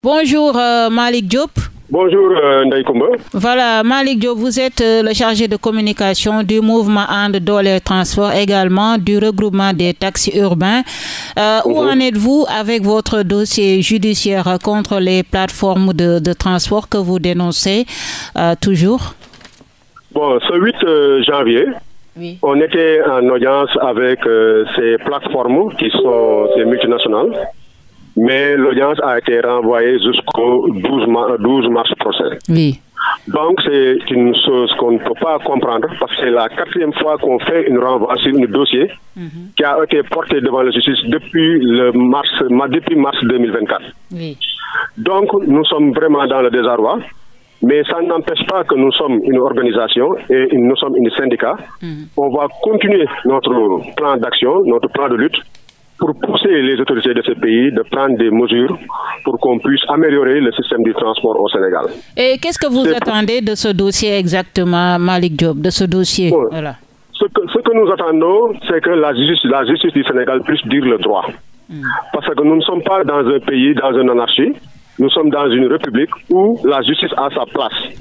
Bonjour Malick Diop. Bonjour Ndeye Koumba. Voilà, Malick Diop, vous êtes le chargé de communication du mouvement And Doolel Transport, également du regroupement des taxis urbains. Où en êtes-vous avec votre dossier judiciaire contre les plateformes de transport que vous dénoncez toujours? Bon, ce 8 janvier, oui, on était en audience avec ces plateformes qui sont ces multinationales. Mais l'audience a été renvoyée jusqu'au 12 mars prochain. Oui. Donc c'est une chose qu'on ne peut pas comprendre parce que c'est la 4e fois qu'on fait une renvoi sur un dossier qui a été porté devant la justice depuis mars 2024. Oui. Donc nous sommes vraiment dans le désarroi, mais ça n'empêche pas que nous sommes une organisation et nous sommes un syndicat. On va continuer notre plan d'action, notre plan de lutte, pour pousser les autorités de ce pays de prendre des mesures pour qu'on puisse améliorer le système du transport au Sénégal. Et qu'est-ce que vous attendez de ce dossier exactement, Malick Diop, de ce dossier? Bon, voilà. Ce que nous attendons, c'est que la justice du Sénégal puisse dire le droit. Parce que nous ne sommes pas dans un pays, dans une anarchie, nous sommes dans une république où la justice a sa place.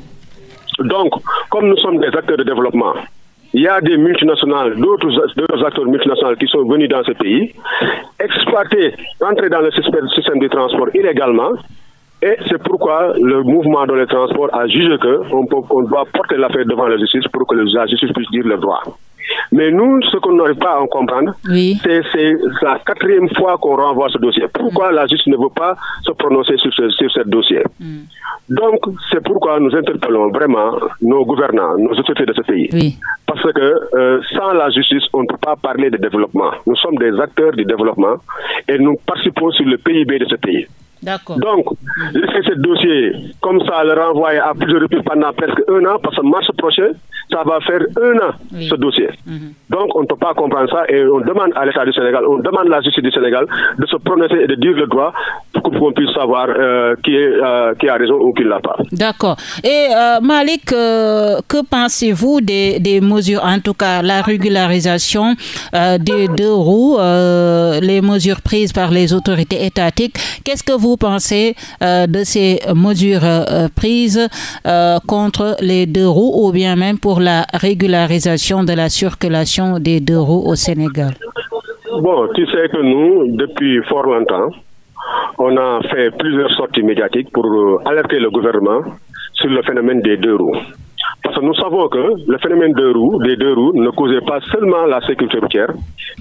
Donc, comme nous sommes des acteurs de développement, il y a des multinationales, d'autres acteurs multinationaux qui sont venus dans ce pays, exploiter, entrer dans le système du transport illégalement. Et c'est pourquoi le mouvement dans le transport a jugé qu'on doit porter l'affaire devant la justice pour que la justice puisse dire le droit. Mais nous, ce qu'on n'arrive pas à comprendre, oui, c'est la 4e fois qu'on renvoie ce dossier. Pourquoi la justice ne veut pas se prononcer sur ce dossier? Donc, c'est pourquoi nous interpellons vraiment nos gouvernants, nos autorités de ce pays. Oui. Parce que sans la justice, on ne peut pas parler de développement. Nous sommes des acteurs du développement et nous participons sur le PIB de ce pays. Donc, laisser ce dossier comme ça, le renvoyer à plusieurs reprises pendant presque 1 an, parce que mars prochain, ça va faire 1 an, ce dossier. Donc, on ne peut pas comprendre ça et on demande à l'État du Sénégal, on demande à la justice du Sénégal de se prononcer et de dire le droit pour qu'on puisse savoir qui a raison ou qui ne l'a pas. D'accord. Et Malick, que pensez-vous des mesures, en tout cas la régularisation des 2 roues, les mesures prises par les autorités étatiques? Qu'est-ce que vous pensez de ces mesures prises contre les 2 roues ou bien même pour la régularisation de la circulation des 2 roues au Sénégal? Bon, tu sais que nous, depuis fort longtemps, on a fait plusieurs sorties médiatiques pour alerter le gouvernement sur le phénomène des 2 roues. Parce que nous savons que le phénomène des 2 roues ne causait pas seulement la sécurité routière,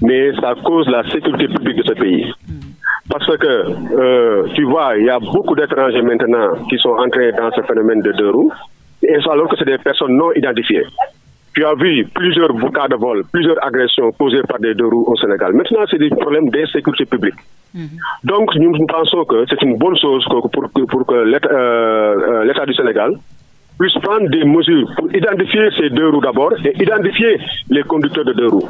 mais ça cause la sécurité publique de ce pays. Parce que, tu vois, il y a beaucoup d'étrangers maintenant qui sont entrés dans ce phénomène de 2 roues, et alors que c'est des personnes non identifiées. Tu as vu plusieurs cas de vol, plusieurs agressions causées par des 2 roues au Sénégal. Maintenant, c'est des problèmes d'insécurité publique. Donc, nous pensons que c'est une bonne chose pour que l'État du Sénégal puisse prendre des mesures pour identifier ces 2 roues d'abord et identifier les conducteurs de 2 roues.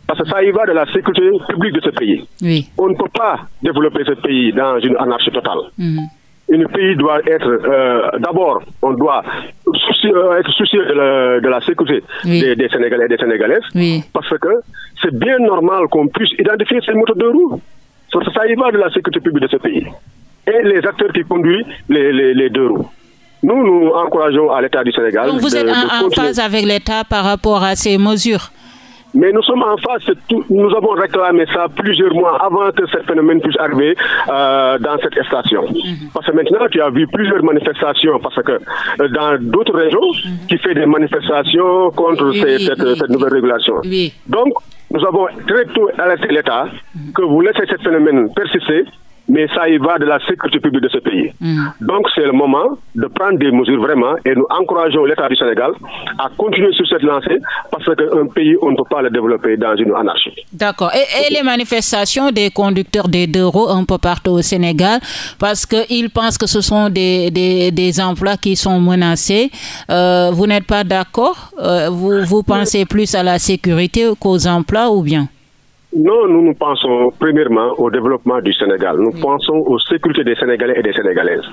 Parce que ça y va de la sécurité publique de ce pays. Oui. On ne peut pas développer ce pays dans une anarchie totale. Un pays doit être, d'abord, on doit être soucieux de la sécurité des Sénégalais et des Sénégalaises. Oui. Parce que c'est bien normal qu'on puisse identifier ces motos de roues. Ça y va de la sécurité publique de ce pays. Et les acteurs qui conduisent les 2 roues. Nous encourageons à l'État du Sénégal. Donc vous êtes en phase avec l'État par rapport à ces mesures? Mais nous sommes en phase, nous avons réclamé ça plusieurs mois avant que ce phénomène puisse arriver dans cette station. Parce que maintenant, tu as vu plusieurs manifestations, parce que dans d'autres régions, qui fait des manifestations contre cette nouvelle régulation. Donc, nous avons très tôt alerté l'État que vous laissez ce phénomène persister, mais ça y va de la sécurité publique de ce pays. Donc c'est le moment de prendre des mesures vraiment et nous encourageons l'État du Sénégal à continuer sur cette lancée parce qu'un pays, on ne peut pas le développer dans une anarchie. D'accord. Et les manifestations des conducteurs des 2 roues un peu partout au Sénégal, parce qu'ils pensent que ce sont des emplois qui sont menacés. Vous n'êtes pas d'accord? Vous pensez plus à la sécurité qu'aux emplois ou bien? Non, nous pensons premièrement au développement du Sénégal. Nous pensons aux sécurités des Sénégalais et des Sénégalaises.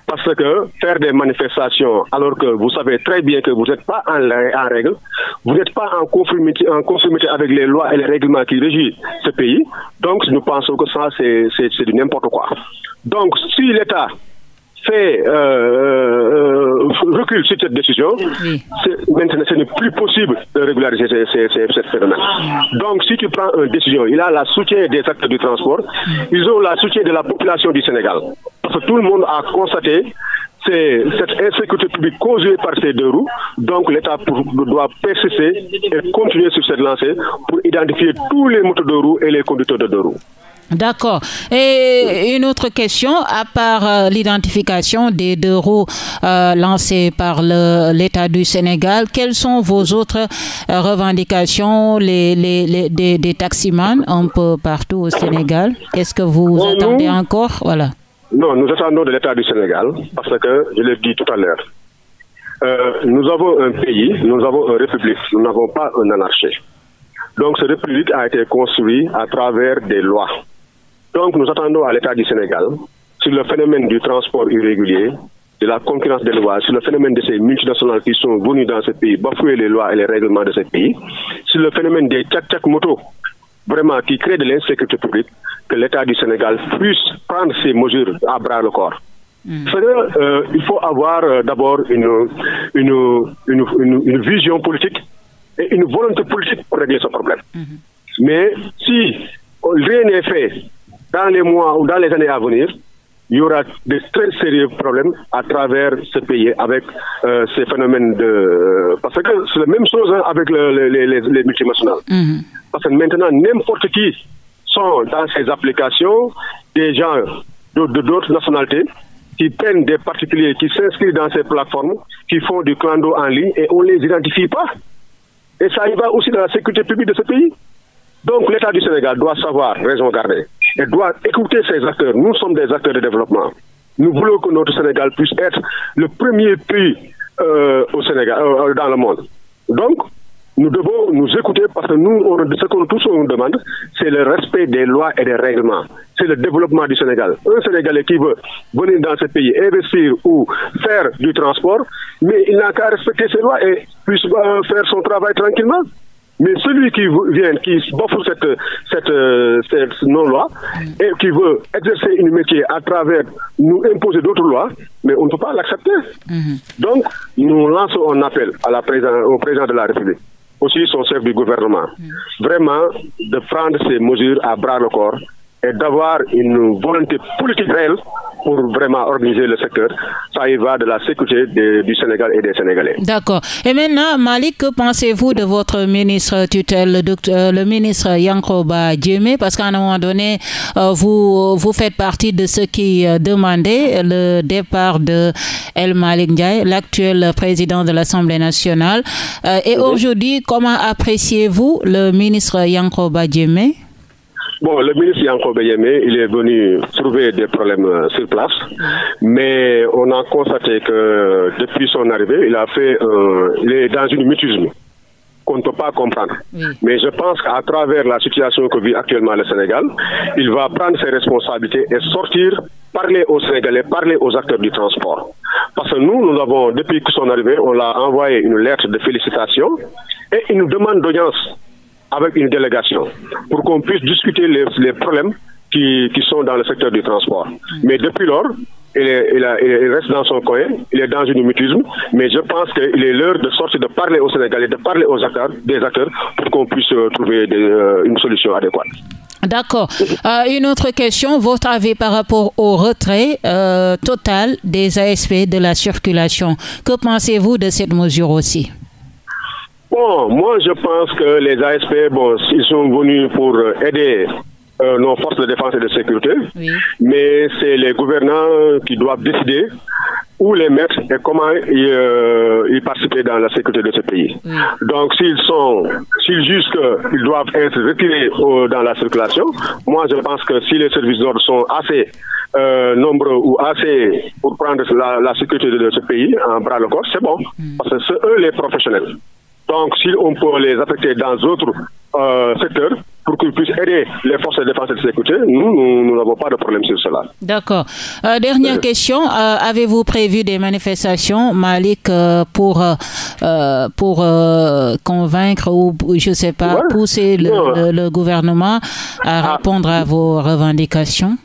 Parce que faire des manifestations alors que vous savez très bien que vous n'êtes pas en règle, vous n'êtes pas en conformité avec les lois et les règlements qui régissent ce pays. Donc nous pensons que ça c'est du n'importe quoi. Donc si l'État fait recul sur cette décision, maintenant ce n'est plus possible de régulariser ce phénomène. Donc si tu prends une décision, il a le soutien des acteurs du transport, ils ont le soutien de la population du Sénégal. Parce que tout le monde a constaté cette insécurité publique causée par ces deux roues. Donc l'État doit persister et continuer sur cette lancée pour identifier tous les moteurs de roues et les conducteurs de deux roues. D'accord. Et une autre question, à part l'identification des deux roues lancées par l'État du Sénégal, quelles sont vos autres revendications des taximans un peu partout au Sénégal? Qu'est-ce que vous attendez encore? Voilà. Non, nous attendons de l'État du Sénégal parce que, je l'ai dit tout à l'heure, nous avons un pays, nous avons une république, nous n'avons pas une anarchie. Donc cette république a été construite à travers des lois. Donc nous attendons à l'État du Sénégal sur le phénomène du transport irrégulier, de la concurrence des lois, sur le phénomène de ces multinationales qui sont venues dans ce pays bafouer les lois et les règlements de ce pays, sur le phénomène des tchak-tchak motos, vraiment qui créent de l'insécurité publique, que l'État du Sénégal puisse prendre ces mesures à bras le corps. Il faut avoir d'abord une vision politique et une volonté politique pour régler ce problème. Mais si rien n'est fait dans les mois ou dans les années à venir, il y aura de très sérieux problèmes à travers ce pays avec ces phénomènes de... Parce que c'est la même chose avec les multinationales. Parce que maintenant, n'importe qui sont dans ces applications des gens d'autres nationalités qui prennent des particuliers, qui s'inscrivent dans ces plateformes, qui font du clando en ligne et on ne les identifie pas. Et ça y va aussi dans la sécurité publique de ce pays. Donc l'État du Sénégal doit savoir raison garder et doit écouter ces acteurs. Nous sommes des acteurs de développement. Nous voulons que notre Sénégal puisse être le premier pays au Sénégal, dans le monde. Donc, nous devons nous écouter parce que nous, ce qu'on tous on demande, c'est le respect des lois et des règlements. C'est le développement du Sénégal. Un Sénégalais qui veut venir dans ce pays, investir ou faire du transport, mais il n'a qu'à respecter ces lois et puisse faire son travail tranquillement. Mais celui qui vient, qui bafoue cette non-loi et qui veut exercer une métier à travers nous imposer d'autres lois, mais on ne peut pas l'accepter. Donc, nous lançons un appel au président de la République, aussi son chef du gouvernement, vraiment de prendre ces mesures à bras le corps et d'avoir une volonté politique réelle pour vraiment organiser le secteur. Ça y va de la sécurité du Sénégal et des Sénégalais. D'accord. Et maintenant, Malick, que pensez-vous de votre ministre tutelle, le ministre Yankoba Diémé? Parce qu'à un moment donné, vous faites partie de ceux qui demandaient le départ de El Malick Ndiaye, l'actuel président de l'Assemblée nationale. Et aujourd'hui, comment appréciez-vous le ministre Yankoba Diémé? Bon, le ministre Yankoba Diémé, il est venu trouver des problèmes sur place, mais on a constaté que depuis son arrivée, il est dans une mutisme qu'on ne peut pas comprendre. Mais je pense qu'à travers la situation que vit actuellement le Sénégal, il va prendre ses responsabilités et sortir, parler aux Sénégalais, parler aux acteurs du transport. Parce que nous avons, depuis son arrivée, on l'a envoyé une lettre de félicitations et une demande d'audience avec une délégation pour qu'on puisse discuter les problèmes qui sont dans le secteur du transport. Mais depuis lors, il reste dans son coin, il est dans une mutisme, mais je pense qu'il est l'heure de sortir, de parler aux Sénégalais, de parler aux acteurs, pour qu'on puisse trouver une solution adéquate. D'accord. Une autre question, votre avis par rapport au retrait total des ASP de la circulation. Que pensez-vous de cette mesure aussi? Bon, moi je pense que les ASP, ils sont venus pour aider nos forces de défense et de sécurité, mais c'est les gouvernants qui doivent décider où les mettre et comment y participer dans la sécurité de ce pays. Donc s'ils jugent qu'ils doivent être retirés dans la circulation, moi je pense que si les services d'ordre sont assez nombreux ou assez pour prendre la sécurité de ce pays en bras le corps, c'est bon, parce que c'est eux les professionnels. Donc, si on peut les affecter dans d'autres secteurs pour qu'ils puissent aider les forces de défense et de sécurité, nous n'avons pas de problème sur cela. D'accord. Dernière question. Avez-vous prévu des manifestations, Malick, pour convaincre ou, je ne sais pas, pousser le gouvernement à répondre à vos revendications?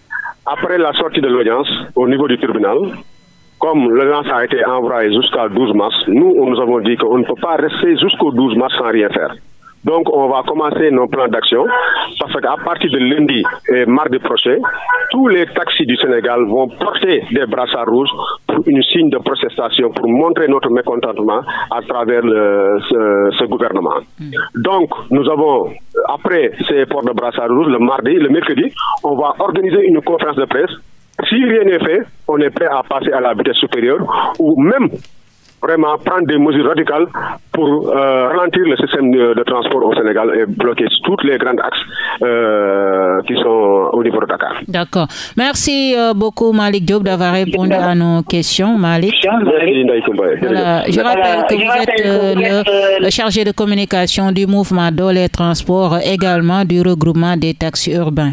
Après la sortie de l'audience au niveau du tribunal, comme le lance a été envoyé jusqu'à 12 mars, nous avons dit qu'on ne peut pas rester jusqu'au 12 mars sans rien faire. Donc, on va commencer nos plans d'action parce qu'à partir de lundi et mardi prochain, tous les taxis du Sénégal vont porter des brassards rouges pour une signe de protestation, pour montrer notre mécontentement à travers ce gouvernement. Donc, nous avons, après ces ports de brassards rouges, le mercredi, on va organiser une conférence de presse. Si rien n'est fait, on est prêt à passer à la vitesse supérieure ou même vraiment prendre des mesures radicales pour ralentir le système de transport au Sénégal et bloquer tous les grands axes qui sont au niveau de Dakar. D'accord. Merci beaucoup Malick Diop d'avoir répondu à nos questions. Malick. Voilà. Je rappelle que vous êtes le chargé de communication du mouvement Doolé Transport, également du regroupement des taxis urbains.